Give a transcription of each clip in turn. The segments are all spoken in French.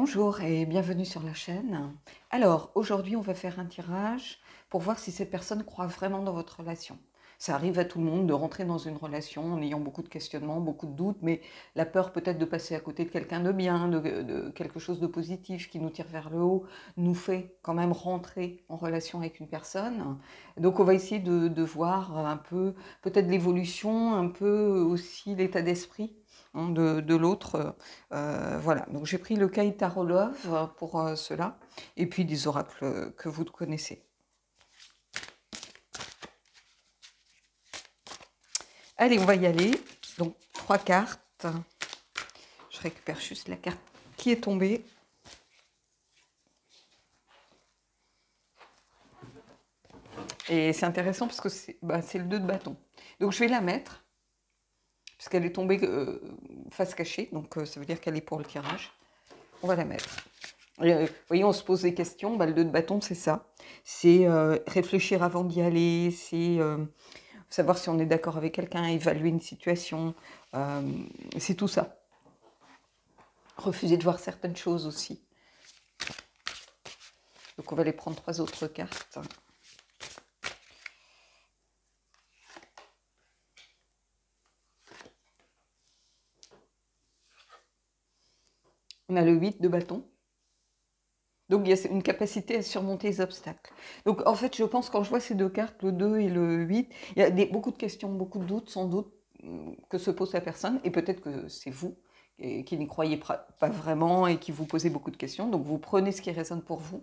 Bonjour et bienvenue sur la chaîne. Alors, aujourd'hui, on va faire un tirage pour voir si cette personne croit vraiment dans votre relation. Ça arrive à tout le monde de rentrer dans une relation en ayant beaucoup de questionnements, beaucoup de doutes, mais la peur peut-être de passer à côté de quelqu'un de bien, de quelque chose de positif qui nous tire vers le haut, nous fait quand même rentrer en relation avec une personne. Donc, on va essayer de voir un peu, peut-être l'évolution, un peu aussi l'état d'esprit de l'autre. Voilà, donc j'ai pris le Kay Tarot Love pour cela, et puis des oracles que vous connaissez. Allez, on va y aller. Donc, 3 cartes. Je récupère juste la carte qui est tombée. Et c'est intéressant parce que c'est le 2 de bâton. Donc, je vais la mettre, puisqu'elle est tombée face cachée, donc ça veut dire qu'elle est pour le tirage. On va la mettre. Vous voyez, on se pose des questions. Le 2 de bâton, c'est ça. C'est réfléchir avant d'y aller, c'est savoir si on est d'accord avec quelqu'un, évaluer une situation, c'est tout ça. Refuser de voir certaines choses aussi. Donc on va les prendre 3 autres cartes. On a le 8 de bâton. Donc il y a une capacité à surmonter les obstacles. Donc en fait, je pense, quand je vois ces 2 cartes, le 2 et le 8, il y a beaucoup de questions, beaucoup de doutes, sans doute, que se pose la personne, et peut-être que c'est vous qui n'y croyez pas vraiment et qui vous posez beaucoup de questions. Donc vous prenez ce qui résonne pour vous.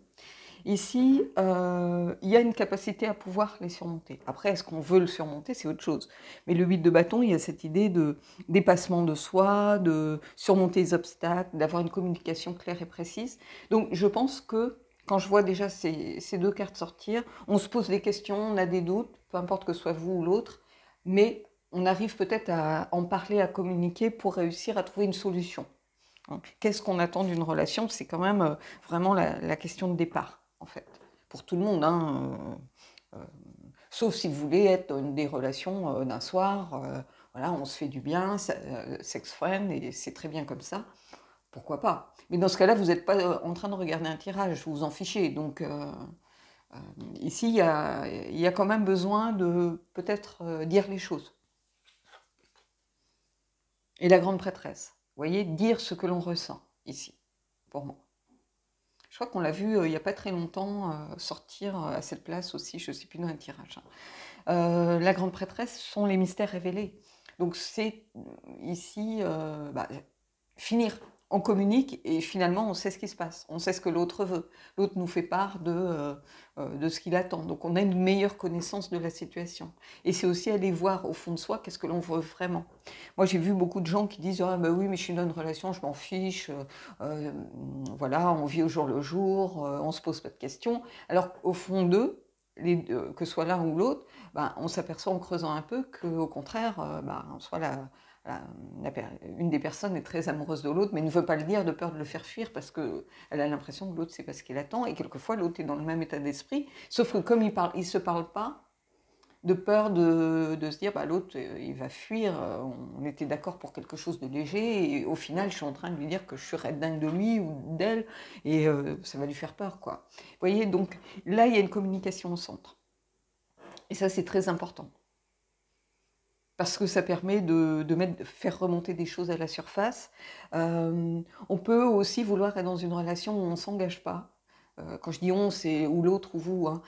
Ici, il y a une capacité à pouvoir les surmonter. Après, est-ce qu'on veut le surmonter? C'est autre chose. Mais le 8 de bâton, il y a cette idée de dépassement de soi, de surmonter les obstacles, d'avoir une communication claire et précise. Donc, je pense que quand je vois déjà ces 2 cartes sortir, on se pose des questions, on a des doutes, peu importe que ce soit vous ou l'autre, mais on arrive peut-être à en parler, à communiquer pour réussir à trouver une solution. Qu'est-ce qu'on attend d'une relation? C'est quand même vraiment la question de départ, en fait, pour tout le monde, hein, sauf si vous voulez être dans des relations d'un soir, voilà, on se fait du bien, sex friend, et c'est très bien comme ça, pourquoi pas. Mais dans ce cas-là, vous n'êtes pas en train de regarder un tirage, vous vous en fichez. Donc ici, il y a quand même besoin de peut-être dire les choses. Et la grande prêtresse, vous voyez, dire ce que l'on ressent, ici, pour moi. Je crois qu'on l'a vu il n'y a pas très longtemps sortir à cette place aussi, je ne sais plus, dans un tirage. La grande prêtresse sont les mystères révélés. Donc c'est ici finir. On communique et finalement on sait ce qui se passe, on sait ce que l'autre veut. L'autre nous fait part de ce qu'il attend. Donc on a une meilleure connaissance de la situation. Et c'est aussi aller voir au fond de soi qu'est-ce que l'on veut vraiment. Moi j'ai vu beaucoup de gens qui disent « Ah ben oui, mais je suis dans une relation, je m'en fiche, voilà, on vit au jour le jour, on se pose pas de questions ». Alors au fond d'eux, que ce soit l'un ou l'autre, on s'aperçoit en creusant un peu qu'au contraire, soit une des personnes est très amoureuse de l'autre, mais ne veut pas le dire de peur de le faire fuir parce qu'elle a l'impression que l'autre sait pas ce qu'il attend, et quelquefois l'autre est dans le même état d'esprit, sauf que comme ils se parlent pas, de peur de se dire l'autre il va fuir, on était d'accord pour quelque chose de léger, et au final je suis en train de lui dire que je suis red dingue de lui ou d'elle, et ça va lui faire peur, quoi. Vous voyez, donc là il y a une communication au centre. Et ça, c'est très important. Parce que ça permet de faire remonter des choses à la surface. On peut aussi vouloir être dans une relation où on ne s'engage pas. Quand je dis on, c'est ou l'autre ou vous. Hein.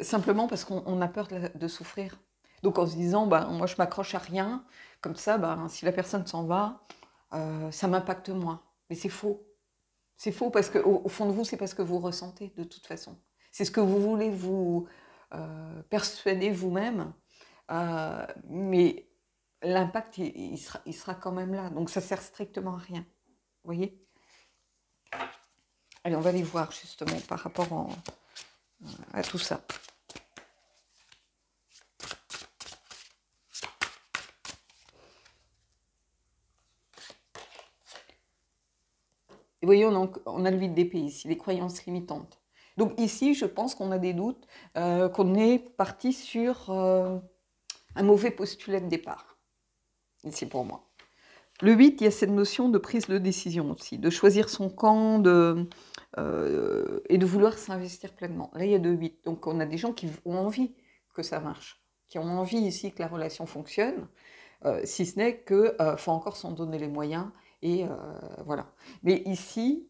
Simplement parce qu'on a peur de souffrir. Donc en se disant, moi je m'accroche à rien, comme ça, si la personne s'en va, ça m'impacte moins. Mais c'est faux. C'est faux parce qu'au fond de vous, c'est pas ce que vous ressentez de toute façon. C'est ce que vous voulez vous persuader vous-même, mais l'impact, il sera quand même là. Donc ça sert strictement à rien. Vous voyez? Allez, on va aller voir justement par rapport à tout ça. Et vous voyez, on a le 8 d'épée ici, les croyances limitantes. Donc ici, je pense qu'on a des doutes, qu'on est parti sur un mauvais postulat de départ. Ici pour moi. Le 8, il y a cette notion de prise de décision aussi, de choisir son camp et de vouloir s'investir pleinement. Là, il y a 2 8. Donc, on a des gens qui ont envie que ça marche, qui ont envie ici que la relation fonctionne, si ce n'est qu'il faut encore s'en donner les moyens. Et voilà. Mais ici,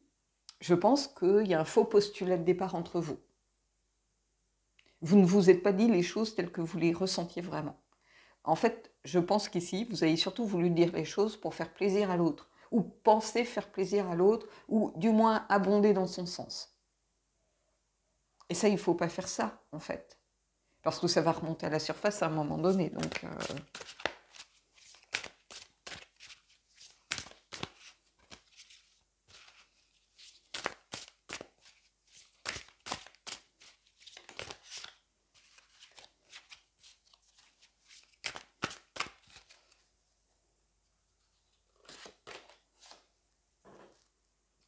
je pense qu'il y a un faux postulat de départ entre vous. Vous ne vous êtes pas dit les choses telles que vous les ressentiez vraiment. En fait, je pense qu'ici, vous avez surtout voulu dire les choses pour faire plaisir à l'autre, ou penser faire plaisir à l'autre, ou du moins abonder dans son sens. Et ça, il ne faut pas faire ça, en fait, parce que ça va remonter à la surface à un moment donné. Donc,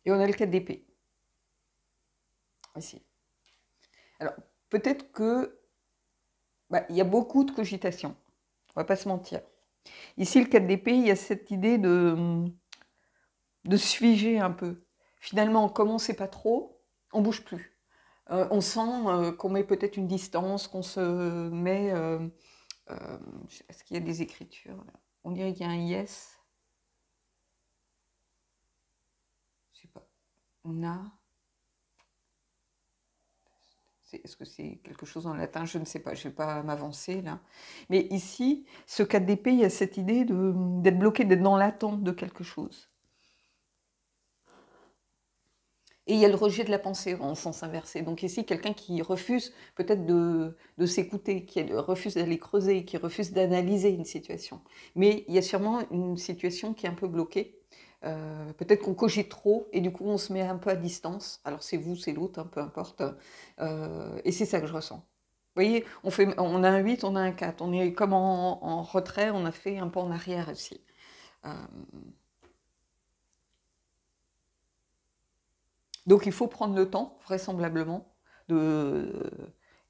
Et on a le 4 d'épée, ici. Alors, peut-être que il y a beaucoup de cogitation, on va pas se mentir. Ici, le 4 d'épée, il y a cette idée de se figer un peu. Finalement, comme on ne sait pas trop, on bouge plus. On sent qu'on met peut-être une distance, qu'on se met... Est-ce qu'il y a des écritures là? On dirait qu'il y a un yes. Je sais pas. Na. Est-ce que c'est quelque chose en latin? Je ne sais pas, je ne vais pas m'avancer là. Mais ici, ce 4 d'épée, il y a cette idée d'être bloqué, d'être dans l'attente de quelque chose. Et il y a le rejet de la pensée en sens inversé. Donc ici, quelqu'un qui refuse peut-être de s'écouter, qui refuse d'aller creuser, qui refuse d'analyser une situation. Mais il y a sûrement une situation qui est un peu bloquée. Peut-être qu'on cogite trop et du coup on se met un peu à distance. Alors c'est vous, c'est l'autre, hein, peu importe. Et c'est ça que je ressens. Vous voyez, on a un 8, on a un 4. On est comme en retrait, on a fait un pas en arrière aussi. Donc il faut prendre le temps, vraisemblablement,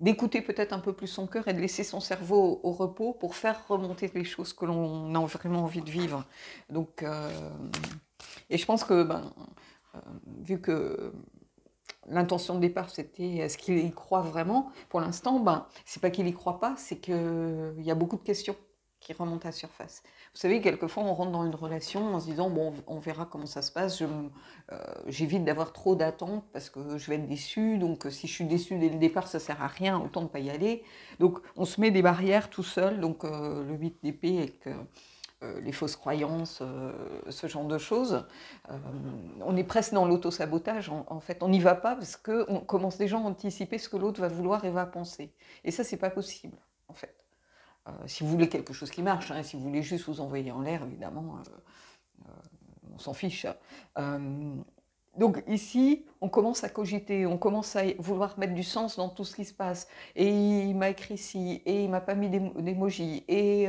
d'écouter peut-être un peu plus son cœur et de laisser son cerveau au repos pour faire remonter les choses que l'on a vraiment envie de vivre. Donc, et je pense que, vu que l'intention de départ, c'était est-ce qu'il y croit vraiment, pour l'instant, c'est pas qu'il y croit pas, c'est qu'il y a beaucoup de questions qui remontent à la surface. Vous savez, quelquefois, on rentre dans une relation en se disant, bon, on verra comment ça se passe, j'évite d'avoir trop d'attentes parce que je vais être déçue, donc si je suis déçue dès le départ, ça sert à rien, autant ne pas y aller. Donc, on se met des barrières tout seul, donc le 8 d'épée avec les fausses croyances, ce genre de choses. On est presque dans l'auto-sabotage, en fait. On n'y va pas parce qu'on commence déjà à anticiper ce que l'autre va vouloir et va penser. Et ça, c'est pas possible, en fait. Si vous voulez quelque chose qui marche, hein, si vous voulez juste vous envoyer en l'air, évidemment, on s'en fiche. Donc ici, on commence à cogiter, on commence à vouloir mettre du sens dans tout ce qui se passe. Et il m'a écrit ci, et il m'a pas mis d'émoji, et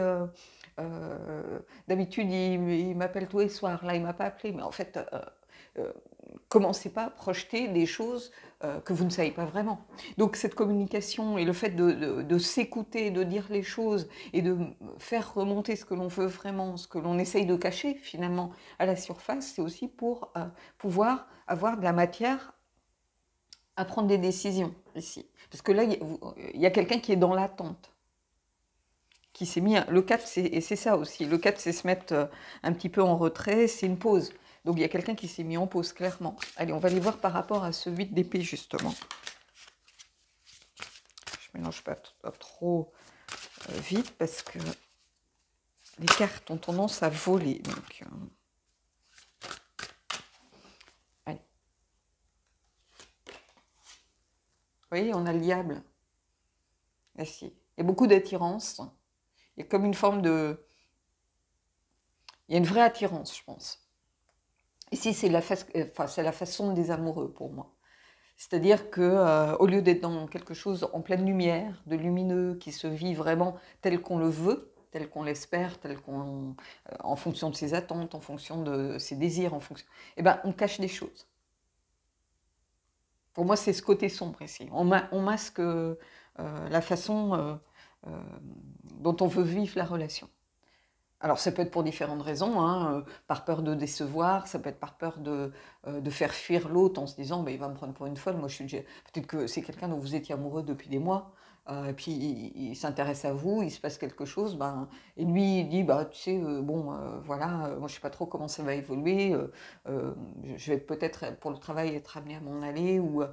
d'habitude il m'appelle tous les soirs, là il m'a pas appelé, mais en fait, commencez pas à projeter des choses que vous ne savez pas vraiment. Donc cette communication et le fait de s'écouter, de dire les choses et de faire remonter ce que l'on veut vraiment, ce que l'on essaye de cacher finalement à la surface, c'est aussi pour pouvoir avoir de la matière à prendre des décisions ici. Parce que là, il y a quelqu'un qui est dans l'attente, qui s'est mis... Le 4, et c'est ça aussi. Le 4, c'est se mettre un petit peu en retrait, c'est une pause. Donc il y a quelqu'un qui s'est mis en pause, clairement. Allez, on va aller voir par rapport à ce 8 d'épée, justement. Je ne mélange pas trop vite, parce que les cartes ont tendance à voler. Donc, allez. Vous voyez, on a le diable. Ici. Il y a beaucoup d'attirance. Il y a comme une forme de... Il y a une vraie attirance, je pense. Ici, c'est la façon des amoureux pour moi. C'est-à-dire que au lieu d'être dans quelque chose en pleine lumière, de lumineux, qui se vit vraiment tel qu'on le veut, tel qu'on l'espère, en fonction de ses attentes, en fonction de ses désirs, on cache des choses. Pour moi, c'est ce côté sombre ici. On masque la façon dont on veut vivre la relation. Alors ça peut être pour différentes raisons, hein, par peur de décevoir, ça peut être par peur de faire fuir l'autre en se disant: «Beh, il va me prendre pour une folle, moi je suis déjà» peut-être que c'est quelqu'un dont vous étiez amoureux depuis des mois, et puis il s'intéresse à vous, il se passe quelque chose, ben et lui il dit: «Bah, tu sais, bon, voilà, moi je sais pas trop comment ça va évoluer, je vais peut-être, pour le travail, être amenée à m'en aller» ou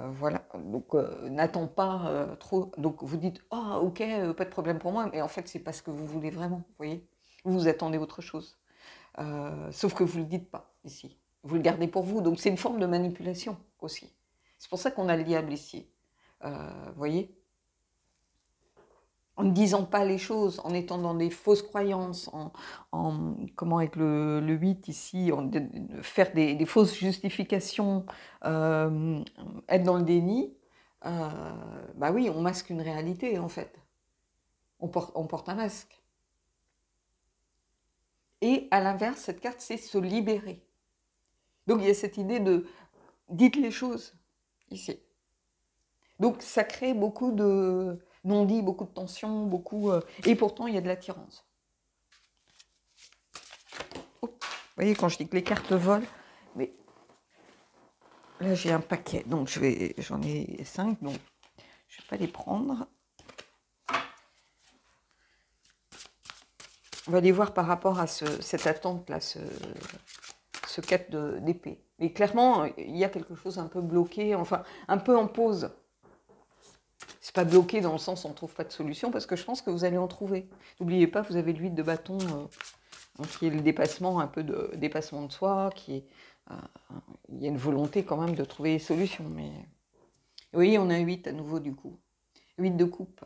voilà, donc n'attends pas, trop. Donc vous dites: «Ah OK, pas de problème pour moi», mais en fait c'est pas ce que vous voulez vraiment, vous voyez? Vous attendez autre chose. Sauf que vous ne le dites pas ici. Vous le gardez pour vous. Donc c'est une forme de manipulation aussi. C'est pour ça qu'on a le diable ici. Vous voyez? En ne disant pas les choses, en étant dans des fausses croyances, comment avec le 8 ici, de faire des fausses justifications, être dans le déni, bah oui, on masque une réalité en fait. On porte un masque. Et à l'inverse, cette carte, c'est se libérer. Donc il y a cette idée de dites les choses ici. Donc ça crée beaucoup de non-dits, beaucoup de tensions, et pourtant il y a de l'attirance. Vous voyez, quand je dis que les cartes volent, mais là j'ai un paquet, donc j'en ai 5, donc je ne vais pas les prendre. On va les voir par rapport à cette attente-là, ce 4 d'épée. Mais clairement, il y a quelque chose un peu bloqué, enfin un peu en pause. C'est pas bloqué dans le sens où on ne trouve pas de solution, parce que je pense que vous allez en trouver. N'oubliez pas, vous avez l'huile de bâton, qui est le dépassement, un peu de dépassement de soi, il y a une volonté quand même de trouver des solutions. Mais oui, on a 8 à nouveau du coup. 8 de coupe.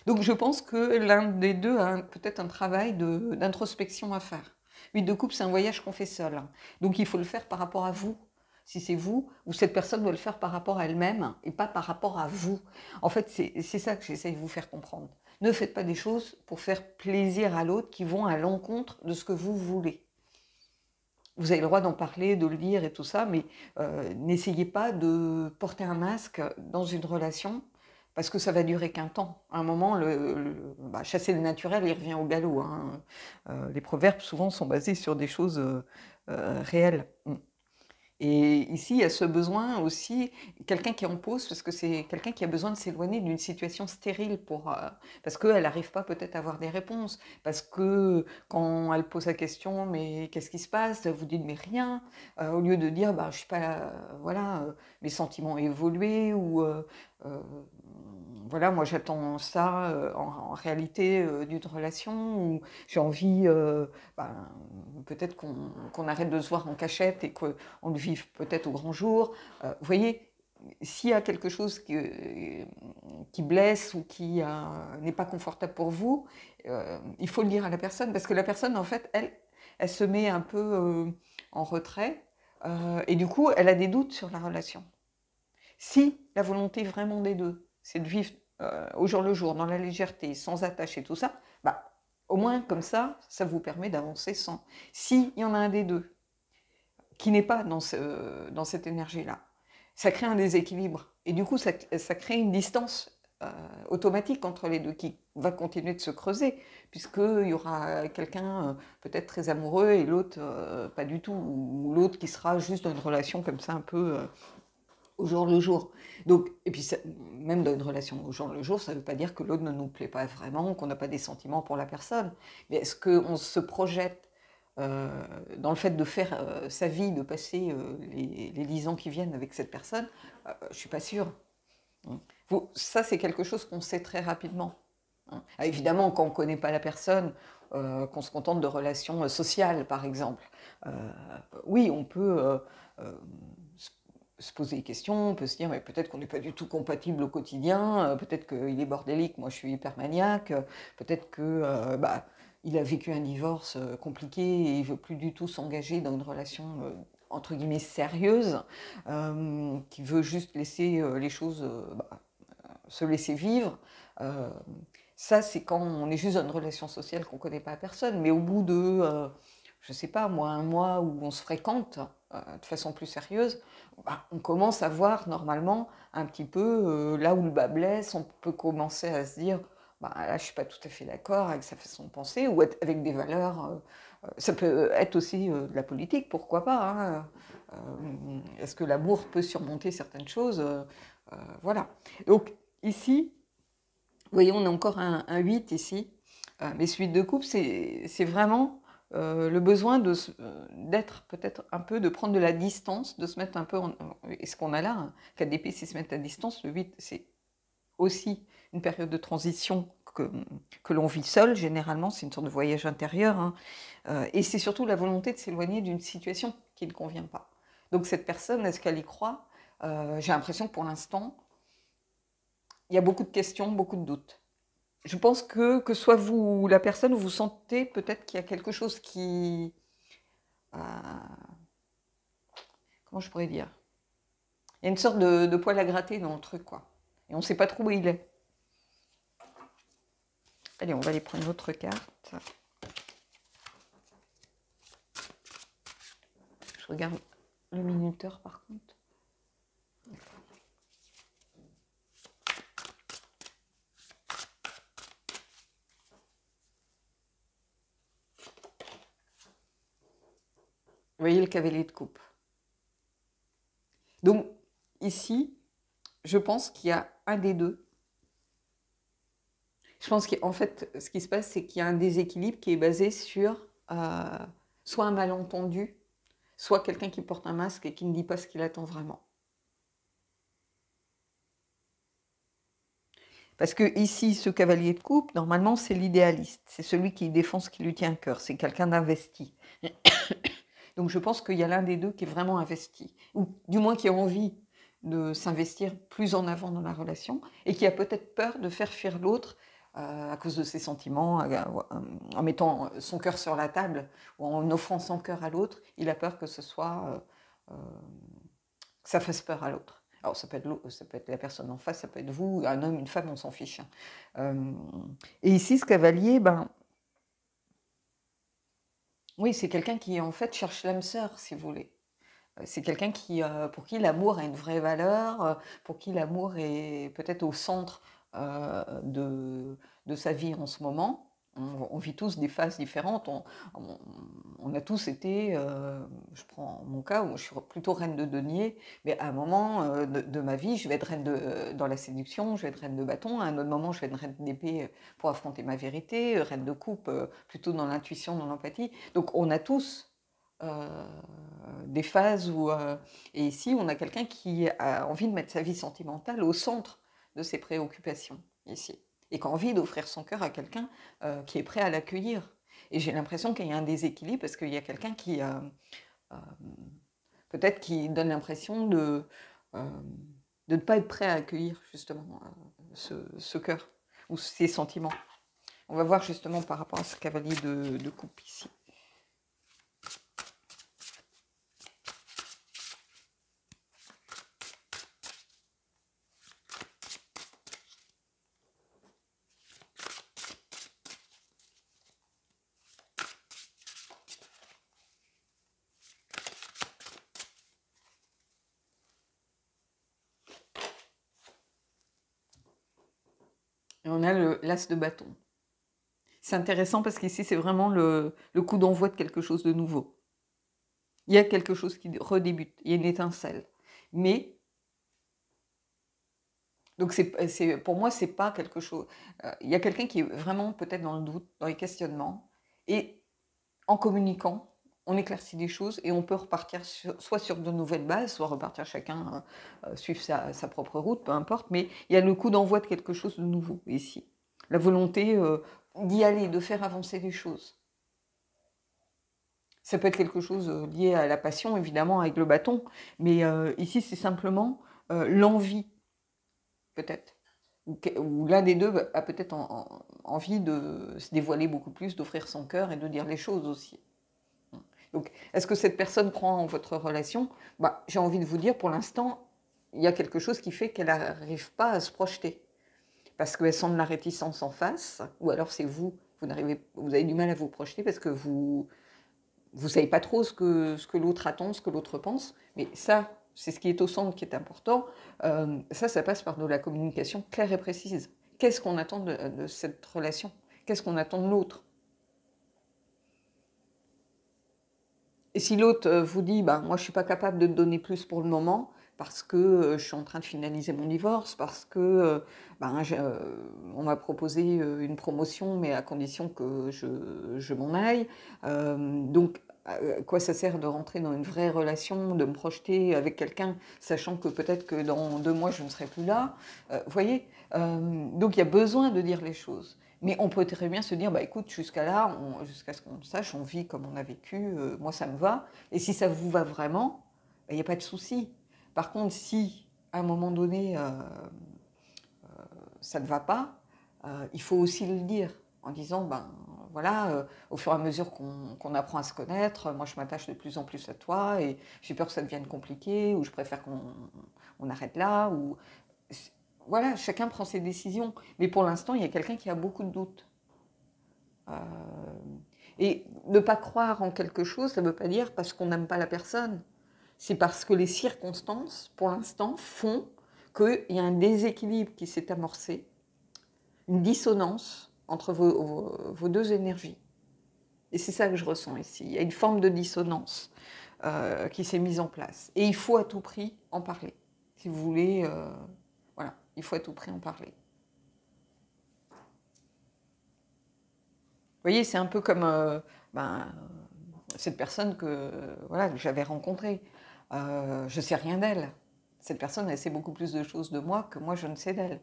Donc je pense que l'un des deux a peut-être un travail d'introspection à faire. 8 de coupe, c'est un voyage qu'on fait seul. Donc il faut le faire par rapport à vous. Si c'est vous, ou cette personne doit le faire par rapport à elle-même et pas par rapport à vous. En fait, c'est ça que j'essaie de vous faire comprendre. Ne faites pas des choses pour faire plaisir à l'autre qui vont à l'encontre de ce que vous voulez. Vous avez le droit d'en parler, de le dire et tout ça, mais n'essayez pas de porter un masque dans une relation parce que ça va durer qu'un temps. À un moment, chasser le naturel, il revient au galop. Hein. Les proverbes, souvent, sont basés sur des choses réelles. Et ici, il y a ce besoin aussi, quelqu'un qui est en pause, parce que c'est quelqu'un qui a besoin de s'éloigner d'une situation stérile parce qu'elle n'arrive pas peut-être à avoir des réponses, parce que quand elle pose la question, mais qu'est-ce qui se passe? Vous dites, mais rien, au lieu de dire, bah, je sais pas, voilà, mes sentiments ont évolué, ou voilà, moi j'attends ça en réalité d'une relation, ou j'ai envie, ben, peut-être qu'on arrête de se voir en cachette et qu'on le vive peut-être au grand jour. Vous voyez, s'il y a quelque chose qui blesse ou qui n'est pas confortable pour vous, il faut le dire à la personne, parce que la personne, en fait, elle se met un peu en retrait, et du coup, elle a des doutes sur la relation. Si la volonté vraiment des deux, c'est de vivre au jour le jour, dans la légèreté, sans attache et tout ça, bah, au moins comme ça vous permet d'avancer sans. S'il y en a un des deux qui n'est pas dans cette énergie-là, ça crée un déséquilibre. Et du coup, ça crée une distance automatique entre les deux qui va continuer de se creuser, puisqu'il y aura quelqu'un peut-être très amoureux et l'autre pas du tout, ou l'autre qui sera juste dans une relation comme ça un peu au jour le jour. Donc, et puis même dans une relation au jour le jour, ça ne veut pas dire que l'autre ne nous plaît pas vraiment, qu'on n'a pas des sentiments pour la personne. Mais est-ce qu'on se projette dans le fait de faire sa vie, de passer les 10 ans qui viennent avec cette personne? Je ne suis pas sûre. Ça, c'est quelque chose qu'on sait très rapidement. Évidemment, quand on ne connaît pas la personne, qu'on se contente de relations sociales, par exemple, oui, on peut se poser des questions, on peut se dire mais peut-être qu'on n'est pas du tout compatible au quotidien, peut-être qu'il est bordélique, moi je suis hyper maniaque, peut-être que il a vécu un divorce compliqué et il veut plus du tout s'engager dans une relation entre guillemets sérieuse, qui veut juste laisser les choses se laisser vivre. Ça, c'est quand on est juste dans une relation sociale qu'on ne connaît pas la personne, mais au bout de, je ne sais pas, moi, un mois où on se fréquente de façon plus sérieuse, on commence à voir normalement un petit peu là où le bas blesse, on peut commencer à se dire, bah, là, je ne suis pas tout à fait d'accord avec sa façon de penser, ou avec des valeurs. Ça peut être aussi de la politique, pourquoi pas, hein. Est-ce que l'amour peut surmonter certaines choses? Voilà. Donc, ici, vous voyez, on a encore un 8 ici. Mais ce 8 de coupe, c'est vraiment le besoin d'être peut-être un peu, de prendre de la distance, de se mettre un peu et ce qu'on a là, hein, 4 d'épée, c'est se mettre à distance. Le 8, c'est aussi une période de transition que l'on vit seul, généralement, c'est une sorte de voyage intérieur, hein. Et c'est surtout la volonté de s'éloigner d'une situation qui ne convient pas. Donc cette personne, est-ce qu'elle y croit? J'ai l'impression que pour l'instant, il y a beaucoup de questions, beaucoup de doutes. Je pense que soit vous ou la personne, vous sentez peut-être qu'il y a quelque chose qui... comment je pourrais dire? Il y a une sorte de poil à gratter dans le truc, quoi. Et on ne sait pas trop où il est. Allez, on va aller prendre une autre carte. Je regarde le minuteur, par contre. Vous voyez le cavalier de coupe. Donc, ici, je pense qu'il y a un des deux. Je pense qu'en fait, ce qui se passe, c'est qu'il y a un déséquilibre qui est basé sur soit un malentendu, soit quelqu'un qui porte un masque et qui ne dit pas ce qu'il attend vraiment. Parce que ici, ce cavalier de coupe, normalement, c'est l'idéaliste. C'est celui qui défend ce qui lui tient à cœur. C'est quelqu'un d'investi. Donc je pense qu'il y a l'un des deux qui est vraiment investi, ou du moins qui a envie de s'investir plus en avant dans la relation, et qui a peut-être peur de faire fuir l'autre à cause de ses sentiments, en mettant son cœur sur la table, ou en offrant son cœur à l'autre. Il a peur que ce soit... que ça fasse peur à l'autre. Alors ça peut être la personne en face, ça peut être vous, un homme, une femme, on s'en fiche. Et ici, ce cavalier, oui, c'est quelqu'un qui en fait cherche l'âme sœur, si vous voulez. C'est quelqu'un pour qui l'amour a une vraie valeur, pour qui l'amour est peut-être au centre de sa vie en ce moment. On vit tous des phases différentes. On a tous été, je prends mon cas où je suis plutôt reine de denier, mais à un moment de ma vie, je vais être reine dans la séduction, je vais être reine de bâton. À un autre moment, je vais être reine d'épée pour affronter ma vérité, reine de coupe plutôt dans l'intuition, dans l'empathie. Donc on a tous des phases où... et ici, on a quelqu'un qui a envie de mettre sa vie sentimentale au centre de ses préoccupations, ici. Et qui a envie d'offrir son cœur à quelqu'un qui est prêt à l'accueillir. Et j'ai l'impression qu'il y a un déséquilibre parce qu'il y a quelqu'un qui... peut-être qui donne l'impression de ne pas être prêt à accueillir, justement, ce cœur ou ces sentiments. On va voir, justement, par rapport à ce cavalier de coupe, ici. Et on a l'as de bâton. C'est intéressant parce qu'ici, c'est vraiment le coup d'envoi de quelque chose de nouveau. Il y a quelque chose qui redébute, il y a une étincelle. Mais, donc pour moi, c'est pas quelque chose... il y a quelqu'un qui est vraiment peut-être dans le doute, dans les questionnements, et en communiquant, on éclaircit des choses et on peut repartir soit sur de nouvelles bases, soit repartir chacun, suivre sa propre route, peu importe, mais il y a le coup d'envoi de quelque chose de nouveau ici. La volonté d'y aller, de faire avancer les choses. Ça peut être quelque chose lié à la passion, évidemment, avec le bâton, mais ici, c'est simplement l'envie, peut-être. Ou l'un des deux a peut-être envie de se dévoiler beaucoup plus, d'offrir son cœur et de dire les choses aussi. Donc, est-ce que cette personne croit en votre relation? J'ai envie de vous dire, pour l'instant, il y a quelque chose qui fait qu'elle n'arrive pas à se projeter. Parce qu'elle sent de la réticence en face, ou alors c'est vous avez du mal à vous projeter parce que vous ne savez pas trop ce que l'autre attend, ce que l'autre pense. Mais ça, c'est ce qui est au centre qui est important. Ça passe par de la communication claire et précise. qu'est-ce qu'on attend de cette relation? Qu'est-ce qu'on attend de l'autre? Et si l'autre vous dit, bah, moi je suis pas capable de te donner plus pour le moment, parce que je suis en train de finaliser mon divorce, parce que ben, on m'a proposé une promotion, mais à condition que je m'en aille. Donc, à quoi ça sert de rentrer dans une vraie relation, de me projeter avec quelqu'un, sachant que peut-être que dans 2 mois je ne serai plus là. Vous voyez. Donc il y a besoin de dire les choses. Mais on peut très bien se dire, bah écoute, jusqu'à là, jusqu'à ce qu'on sache, on vit comme on a vécu, moi ça me va. Et si ça vous va vraiment, il n'y a pas de souci. Par contre, si à un moment donné, ça ne va pas, il faut aussi le dire en disant, ben voilà, au fur et à mesure qu'on apprend à se connaître, moi je m'attache de plus en plus à toi et j'ai peur que ça devienne compliqué, ou je préfère qu'on arrête là, ou voilà, chacun prend ses décisions. Mais pour l'instant, il y a quelqu'un qui a beaucoup de doutes. Et ne pas croire en quelque chose, ça ne veut pas dire parce qu'on n'aime pas la personne. C'est parce que les circonstances, pour l'instant, font qu'il y a un déséquilibre qui s'est amorcé, une dissonance entre vos deux énergies. Et c'est ça que je ressens ici. Il y a une forme de dissonance qui s'est mise en place. Et il faut à tout prix en parler. Si vous voulez, voilà, il faut à tout prix en parler. Vous voyez, c'est un peu comme cette personne que voilà, que j'avais rencontrée. Je ne sais rien d'elle. Cette personne, elle sait beaucoup plus de choses de moi que moi, je ne sais d'elle.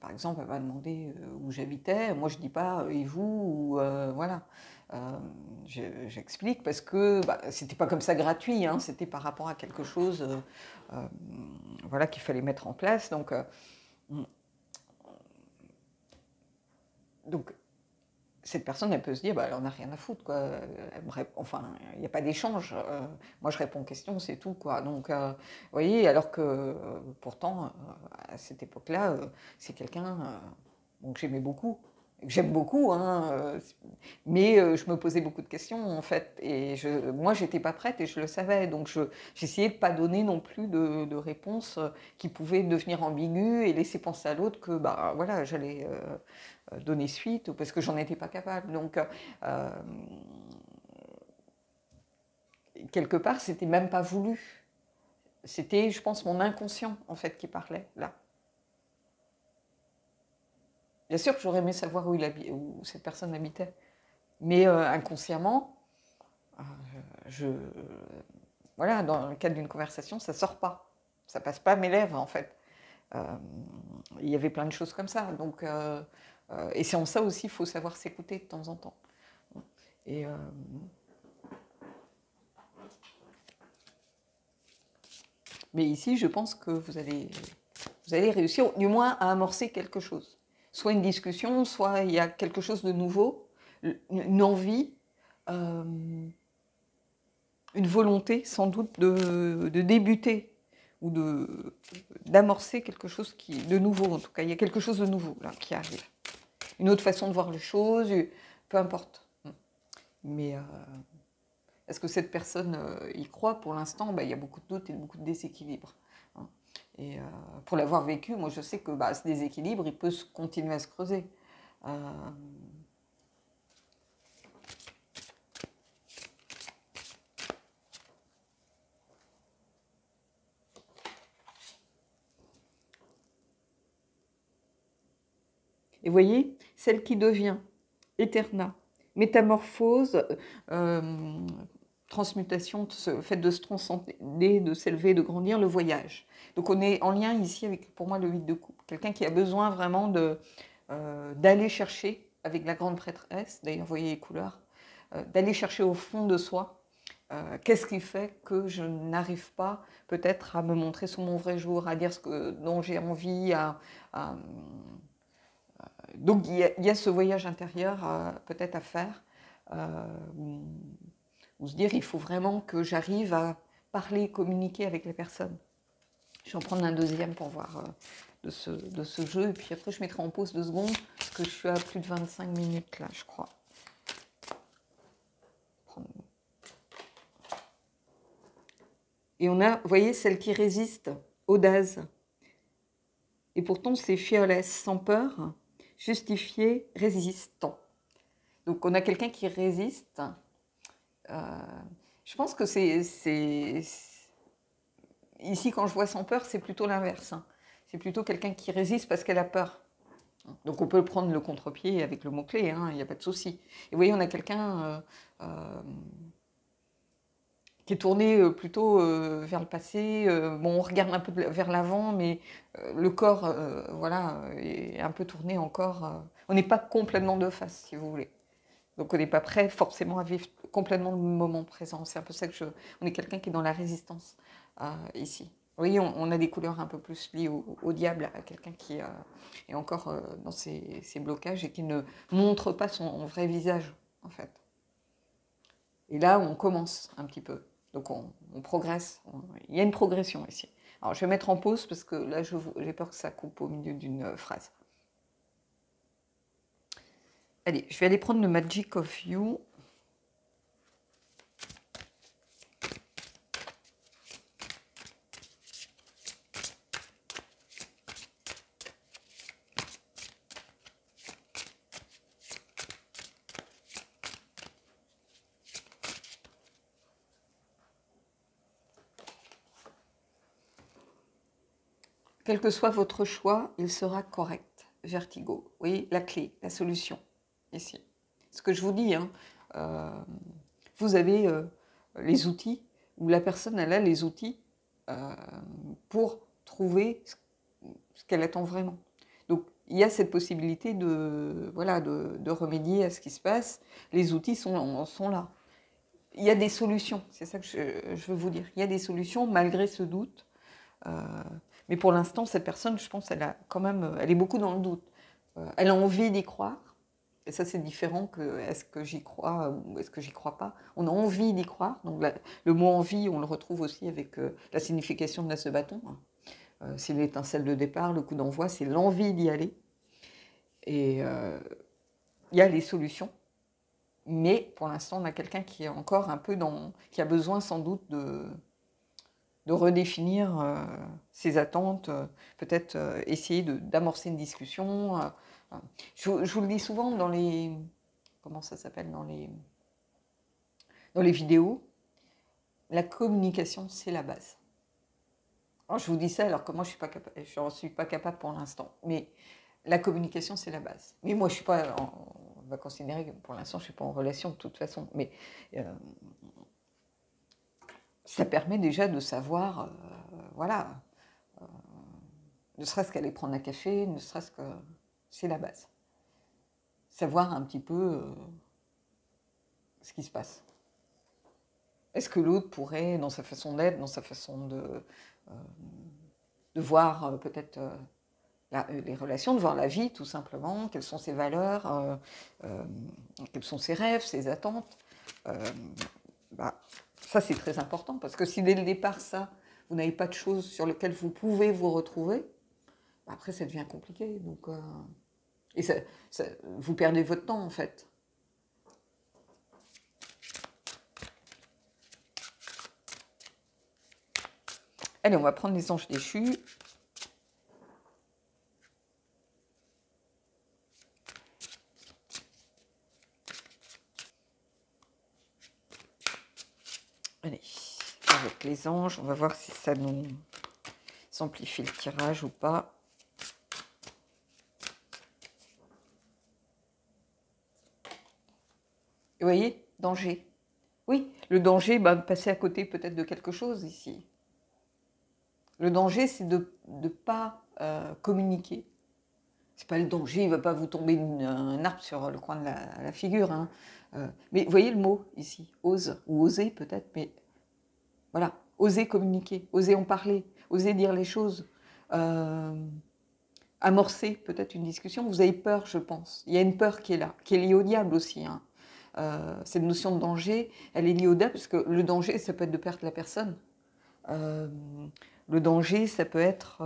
Par exemple, elle m'a demandé où j'habitais. Moi, je ne dis pas et vous, ou voilà. J'explique parce que c'était pas comme ça gratuit, hein, c'était par rapport à quelque chose voilà, qu'il fallait mettre en place. Donc cette personne, elle peut se dire, bah, elle en a rien à foutre, quoi. Enfin, il n'y a pas d'échange. Moi, je réponds aux questions, c'est tout, quoi. Donc, vous voyez, alors que pourtant, à cette époque-là, c'est quelqu'un que j'aimais beaucoup, que j'aime beaucoup, hein, mais je me posais beaucoup de questions, en fait. Et moi, j'étais pas prête et je le savais. Donc, j'essayais de pas donner non plus de réponses qui pouvaient devenir ambiguës et laisser penser à l'autre que, bah, voilà, j'allais donner suite, parce que j'en étais pas capable. Donc, quelque part, c'était même pas voulu. C'était, je pense, mon inconscient, en fait, qui parlait, là. Bien sûr que j'aurais aimé savoir où cette personne habitait. Mais inconsciemment, voilà, dans le cadre d'une conversation, ça sort pas. Ça passe pas à mes lèvres, en fait. Il y avait plein de choses comme ça. Donc, et c'est en ça aussi, il faut savoir s'écouter de temps en temps. Et mais ici, je pense que vous allez réussir, du moins, à amorcer quelque chose. Soit une discussion, soit il y a quelque chose de nouveau, une envie, une volonté, sans doute, de débuter ou d'amorcer quelque chose de nouveau, en tout cas. Il y a quelque chose de nouveau, là, qui arrive. Une autre façon de voir les choses, peu importe. Mais est-ce que cette personne y croit? Pour l'instant, il y a beaucoup de doutes et beaucoup de déséquilibres. Hein. Et pour l'avoir vécu, moi je sais que ce déséquilibre, il peut continuer à se creuser. Et vous voyez, celle qui devient éterna, métamorphose, transmutation, ce fait de se transcender, de s'élever, de grandir, le voyage. Donc on est en lien ici avec, pour moi, le 8 de coupe. Quelqu'un qui a besoin vraiment d'aller chercher, avec la grande prêtresse, d'ailleurs vous voyez les couleurs, d'aller chercher au fond de soi, qu'est-ce qui fait que je n'arrive pas peut-être à me montrer sous mon vrai jour, à dire dont j'ai envie, donc il y a ce voyage intérieur peut-être à faire, ou se dire il faut vraiment que j'arrive à parler, communiquer avec les personnes. Je vais en prendre un deuxième pour voir de ce jeu, et puis après je mettrai en pause 2 secondes, parce que je suis à plus de 25 minutes là, je crois. Et on a, vous voyez, celle qui résiste, audace. Et pourtant, c'est fearless, sans peur, justifié, résistant. Donc, on a quelqu'un qui résiste. Je pense que ici, quand je vois sans peur, c'est plutôt l'inverse. Hein. C'est plutôt quelqu'un qui résiste parce qu'elle a peur. Donc on peut prendre le contre-pied avec le mot-clé, hein, il n'y a pas de souci. Et vous voyez, on a quelqu'un qui est tourné plutôt vers le passé. Bon, on regarde un peu vers l'avant, mais le corps voilà, est un peu tourné encore. On n'est pas complètement de face, si vous voulez. Donc on n'est pas prêt forcément à vivre complètement le moment présent. C'est un peu ça que on est quelqu'un qui est dans la résistance ici. Vous voyez, on a des couleurs un peu plus liées au diable, à quelqu'un qui est encore dans ses blocages et qui ne montre pas son vrai visage, en fait. Et là, on commence un petit peu. Donc on progresse. Il y a une progression ici. Alors je vais mettre en pause parce que là, j'ai peur que ça coupe au milieu d'une phrase. Allez, je vais aller prendre le Magic of You. Quel que soit votre choix, il sera correct. Vertigo. Oui, la clé, la solution, ici. Ce que je vous dis, hein, vous avez les outils, ou la personne, elle a les outils pour trouver ce qu'elle attend vraiment. Donc, il y a cette possibilité voilà, de remédier à ce qui se passe. Les outils sont là. Il y a des solutions, c'est ça que je veux vous dire. Il y a des solutions malgré ce doute. Mais pour l'instant, cette personne, je pense, elle est beaucoup dans le doute. Elle a envie d'y croire. Et ça, c'est différent que est-ce que j'y crois ou est-ce que j'y crois pas. On a envie d'y croire. Donc le mot envie, on le retrouve aussi avec la signification de l'as de bâton. Hein. C'est l'étincelle de départ, le coup d'envoi, c'est l'envie d'y aller. Et il y a les solutions. Mais pour l'instant, on a quelqu'un qui est encore un peu qui a besoin sans doute de redéfinir ses attentes, peut-être essayer d'amorcer une discussion. Je vous le dis souvent dans les... Comment ça s'appelle dans les vidéos. La communication, c'est la base. Alors, je vous dis ça alors que moi, je n'en suis pas capable pour l'instant. Mais la communication, c'est la base. Mais moi, je suis pas... on va considérer que pour l'instant, je ne suis pas en relation de toute façon. Mais ça permet déjà de savoir, voilà, ne serait-ce qu'aller prendre un café, ne serait-ce que... C'est la base. Savoir un petit peu ce qui se passe. Est-ce que l'autre pourrait, dans sa façon d'être, dans sa façon de voir peut-être les relations, de voir la vie tout simplement, quelles sont ses valeurs, quels sont ses rêves, ses attentes, ça c'est très important parce que si dès le départ vous n'avez pas de choses sur lesquelles vous pouvez vous retrouver, après ça devient compliqué. Donc, et vous perdez votre temps en fait. Allez, on va prendre les anges déchus. Allez, avec les anges, on va voir si ça nous amplifie le tirage ou pas. Vous voyez, danger. Oui, le danger, passer à côté peut-être de quelque chose ici. Le danger, c'est de ne pas communiquer. C'est pas le danger, il ne va pas vous tomber un arbre sur le coin de la figure. Hein. Mais vous voyez le mot ici, ose, ou oser peut-être, mais voilà, oser communiquer, oser en parler, oser dire les choses, amorcer peut-être une discussion. Vous avez peur, je pense. Il y a une peur qui est là, qui est liée au diable aussi. Hein. Cette notion de danger, elle est liée au diable, parce que le danger, ça peut être de perdre la personne. Le danger, ça peut être...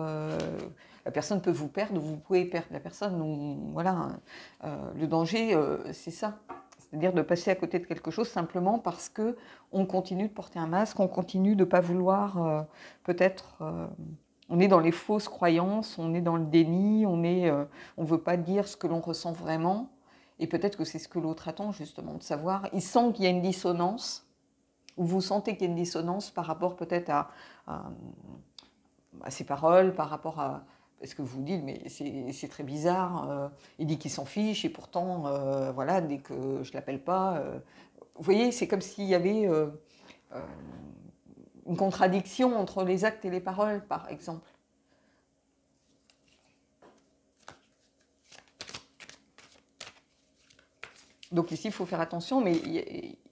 la personne peut vous perdre, vous pouvez perdre la personne. Donc, voilà, le danger, c'est ça. C'est-à-dire de passer à côté de quelque chose simplement parce qu'on continue de porter un masque, on continue de ne pas vouloir peut-être On est dans les fausses croyances, on est dans le déni, on ne veut pas dire ce que l'on ressent vraiment. Et peut-être que c'est ce que l'autre attend, justement, de savoir. Il sent qu'il y a une dissonance, ou vous sentez qu'il y a une dissonance par rapport peut-être à ses paroles, par rapport à... Parce que vous dites, mais c'est très bizarre, il dit qu'il s'en fiche, et pourtant, voilà, dès que je ne l'appelle pas... vous voyez, c'est comme s'il y avait une contradiction entre les actes et les paroles, par exemple. Donc ici, il faut faire attention, mais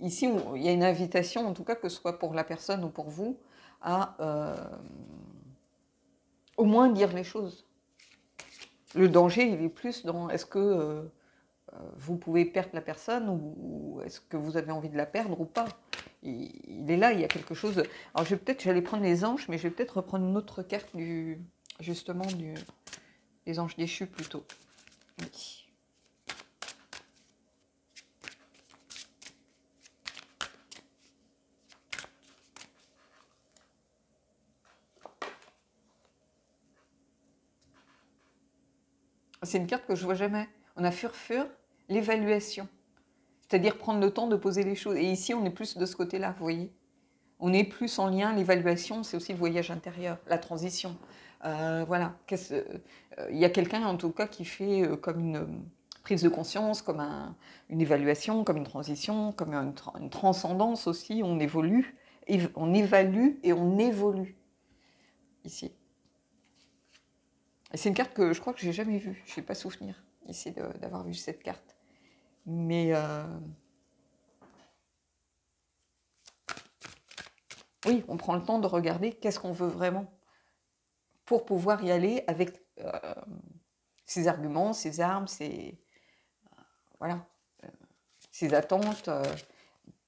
ici, il y a une invitation, en tout cas, que ce soit pour la personne ou pour vous, à au moins dire les choses. Le danger, il est plus dans est-ce que vous pouvez perdre la personne ou est-ce que vous avez envie de la perdre ou pas. Il est là, il y a quelque chose. Alors j'allais prendre les anges, mais je vais peut-être reprendre une autre carte justement des anges déchus plutôt. Oui. C'est une carte que je vois jamais. On a furfure, l'évaluation. C'est-à-dire prendre le temps de poser les choses. Et ici, on est plus de ce côté-là, vous voyez. On est plus en lien, l'évaluation, c'est aussi le voyage intérieur, la transition. Voilà. Il y a quelqu'un, en tout cas, qui fait comme une prise de conscience, comme une évaluation, comme une transition, comme une transcendance aussi. On évolue, on évalue et on évolue ici. Et c'est une carte que je crois que j'ai jamais vue. Je n'ai pas souvenir ici d'avoir vu cette carte. Mais oui, on prend le temps de regarder qu'est-ce qu'on veut vraiment pour pouvoir y aller avec ses arguments, ses armes, voilà, ses attentes,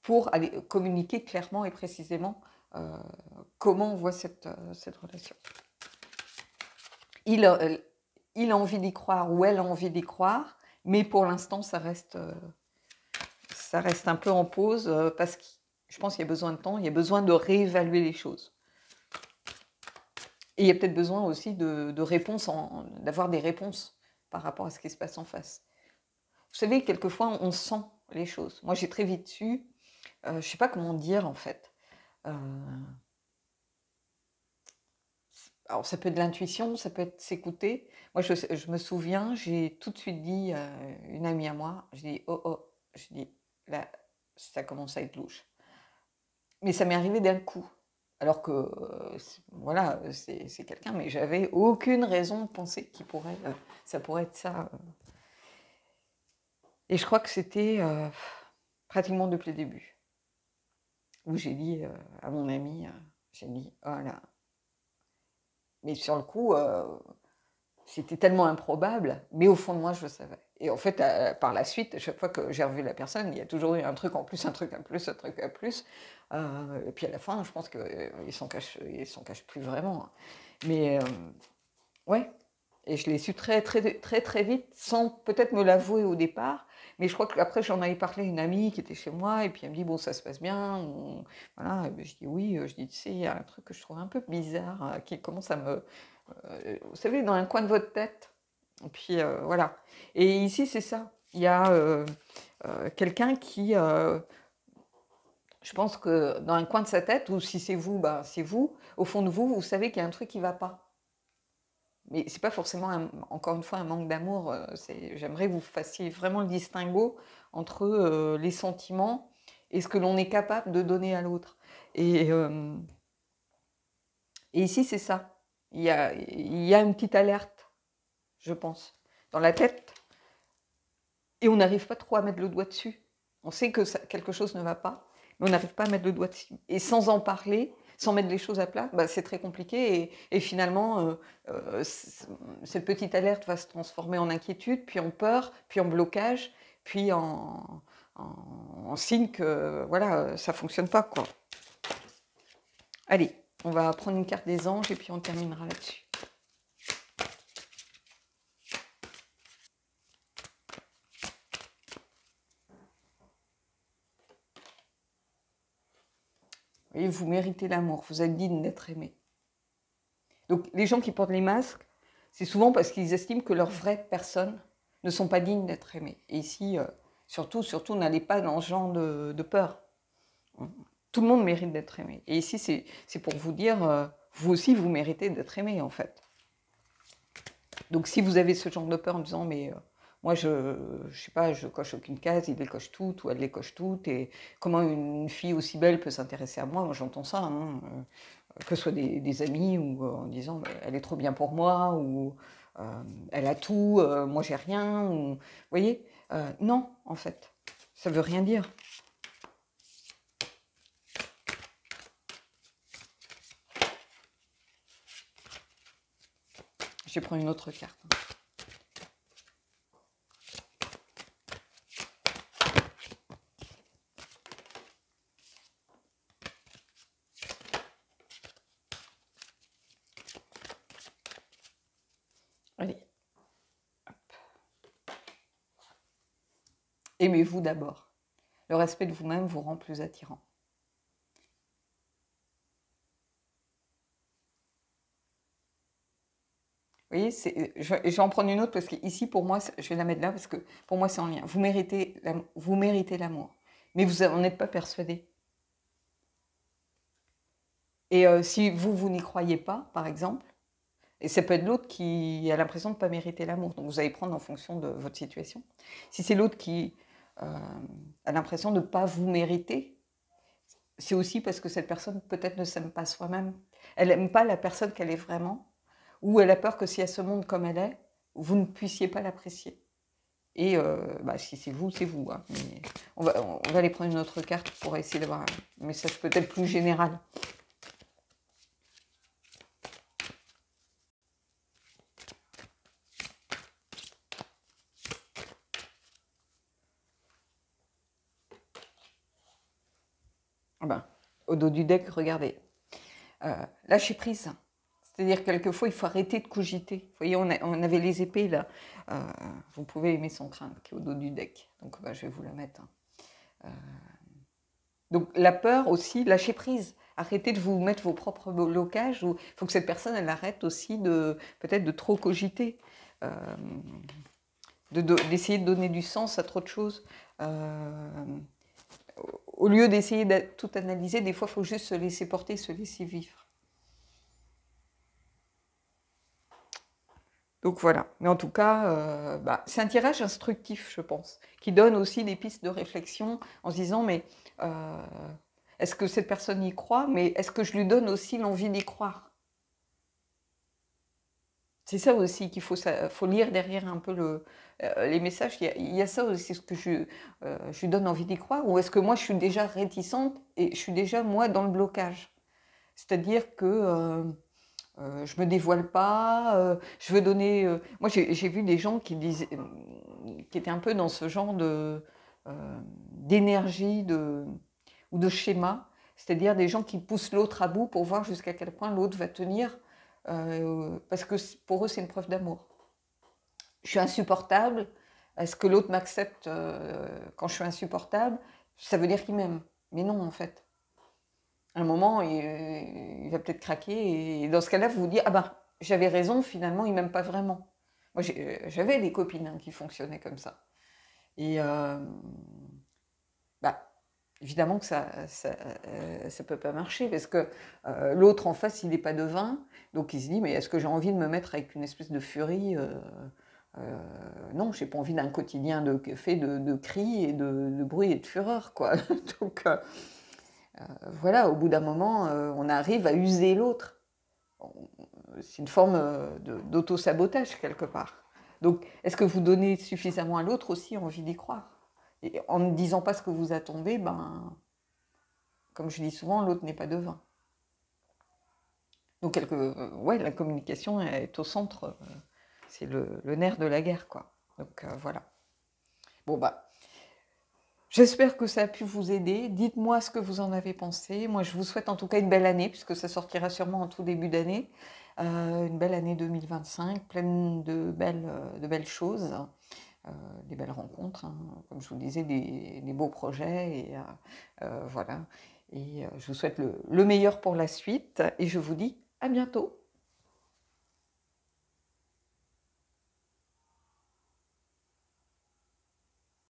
pour aller communiquer clairement et précisément comment on voit cette relation. Il a envie d'y croire ou elle a envie d'y croire, mais pour l'instant, ça reste un peu en pause parce que je pense qu'il y a besoin de temps, il y a besoin de réévaluer les choses. Et il y a peut-être besoin aussi de réponses, d'avoir des réponses par rapport à ce qui se passe en face. Vous savez, quelquefois, on sent les choses. Moi, j'ai très vite su, je ne sais pas comment dire en fait. Alors, ça peut être de l'intuition, ça peut être s'écouter. Moi, je me souviens, j'ai tout de suite dit à une amie à moi, je dis, oh, je dis, là, ça commence à être louche. Mais ça m'est arrivé d'un coup. Alors que, voilà, c'est quelqu'un, mais j'avais aucune raison de penser qu'il ça pourrait être ça. Et je crois que c'était pratiquement depuis le début. Où j'ai dit à mon ami, j'ai dit, oh là. Mais sur le coup, c'était tellement improbable, mais au fond de moi, je le savais. Et en fait, par la suite, à chaque fois que j'ai revu la personne, il y a toujours eu un truc en plus, un truc en plus, un truc en plus. Et puis à la fin, je pense qu'ils s'en cachent plus vraiment. Mais ouais, et je l'ai su très, très, très, très vite, sans peut-être me l'avouer au départ. Mais je crois qu'après, j'en avais parlé à une amie qui était chez moi, et puis elle me dit, bon, ça se passe bien. Voilà, et je dis oui, je dis, tu sais, il y a un truc que je trouve un peu bizarre, qui commence à me... vous savez, dans un coin de votre tête. Et puis voilà. Et ici, c'est ça. Il y a quelqu'un qui, je pense que dans un coin de sa tête, ou si c'est vous, bah, c'est vous, au fond de vous, vous savez qu'il y a un truc qui ne va pas. Mais c'est pas forcément, encore une fois, un manque d'amour. J'aimerais que vous fassiez vraiment le distinguo entre les sentiments et ce que l'on est capable de donner à l'autre. Et ici, c'est ça. Il y a une petite alerte, je pense, dans la tête. Et on n'arrive pas trop à mettre le doigt dessus. On sait que quelque chose ne va pas, mais on n'arrive pas à mettre le doigt dessus. Et sans en parler, sans mettre les choses à plat, bah, c'est très compliqué. Et finalement, cette petite alerte va se transformer en inquiétude, puis en peur, puis en blocage, puis en signe que voilà, ça ne fonctionne pas, quoi. Allez, on va prendre une carte des anges et puis on terminera là-dessus. Et vous méritez l'amour, vous êtes digne d'être aimé. Donc les gens qui portent les masques, c'est souvent parce qu'ils estiment que leurs vraies personnes ne sont pas dignes d'être aimées. Et ici, surtout, n'allez pas dans ce genre de peur. Tout le monde mérite d'être aimé. Et ici, c'est pour vous dire, vous aussi, vous méritez d'être aimé, en fait. Donc si vous avez ce genre de peur en disant, mais moi, je sais pas, je coche aucune case, il les coche toutes, ou elle les coche toutes, et comment une fille aussi belle peut s'intéresser à moi, moi j'entends ça, hein, que ce soit des amis, ou en disant, elle est trop bien pour moi, ou elle a tout, moi j'ai rien, ou, vous voyez, non, en fait, ça veut rien dire. Je vais prendre une autre carte. Allez. Hop. Aimez-vous d'abord. Le respect de vous-même vous rend plus attirant. Vous voyez, je vais en prendre une autre parce qu'ici, pour moi, je vais la mettre là parce que pour moi, c'est en lien. Vous méritez l'amour, mais vous n'en êtes pas persuadé. Et si vous n'y croyez pas, par exemple, et ça peut être l'autre qui a l'impression de ne pas mériter l'amour, donc vous allez prendre en fonction de votre situation. Si c'est l'autre qui a l'impression de ne pas vous mériter, c'est aussi parce que cette personne peut-être ne s'aime pas soi-même. Elle n'aime pas la personne qu'elle est vraiment, ou elle a peur que si elle se montre comme elle est, vous ne puissiez pas l'apprécier. Et si c'est vous, c'est vous. Hein. Mais on va aller prendre une autre carte pour essayer d'avoir un message peut-être plus général. Au dos du deck, regardez. Lâcher prise. C'est-à-dire, quelquefois, il faut arrêter de cogiter. Vous voyez, on avait les épées, là. Vous pouvez aimer son crâne, qui est au dos du deck. Donc, je vais vous la mettre. Hein. Donc, la peur aussi, lâcher prise. Arrêtez de vous mettre vos propres blocages. Il faut que cette personne, elle arrête aussi peut-être de trop cogiter. D'essayer de donner du sens à trop de choses. Au lieu d'essayer de tout analyser, des fois, il faut juste se laisser porter, se laisser vivre. Donc voilà. Mais en tout cas, c'est un tirage instructif, je pense, qui donne aussi des pistes de réflexion en se disant, mais est-ce que cette personne y croit, mais est-ce que je lui donne aussi l'envie d'y croire? C'est ça aussi qu'il faut lire derrière un peu les messages. Il y a ça aussi, ce que je lui donne envie d'y croire, ou est-ce que moi je suis déjà réticente et je suis déjà moi dans le blocage? C'est-à-dire que je me dévoile pas, je veux donner. Moi j'ai vu des gens qui étaient un peu dans ce genre d'énergie ou de schéma, c'est-à-dire des gens qui poussent l'autre à bout pour voir jusqu'à quel point l'autre va tenir. Parce que pour eux, c'est une preuve d'amour. Je suis insupportable. Est-ce que l'autre m'accepte quand je suis insupportable? Ça veut dire qu'il m'aime. Mais non, en fait. À un moment, il va peut-être craquer. Et dans ce cas-là, vous vous dites, ah ben, j'avais raison, finalement, il m'aime pas vraiment. Moi, j'avais des copines qui fonctionnaient comme ça. Et évidemment que ça peut pas marcher parce que l'autre en face, il n'est pas devin, donc il se dit, mais est-ce que j'ai envie de me mettre avec une espèce de furie non, j'ai pas envie d'un quotidien fait de cris et de bruit et de fureur, quoi. Donc voilà, au bout d'un moment, on arrive à user l'autre. C'est une forme d'auto-sabotage quelque part. Donc, est-ce que vous donnez suffisamment à l'autre aussi envie d'y croire? Et en ne disant pas ce que vous attendez, comme je dis souvent, l'autre n'est pas devin. Donc, la communication est au centre, c'est le nerf de la guerre, quoi. Donc, voilà. Bon, j'espère que ça a pu vous aider. Dites-moi ce que vous en avez pensé. Moi, je vous souhaite en tout cas une belle année, puisque ça sortira sûrement en tout début d'année. Une belle année 2025, pleine de belles choses. Des belles rencontres, hein, comme je vous disais, des beaux projets, et voilà. Et je vous souhaite le meilleur pour la suite, et je vous dis à bientôt.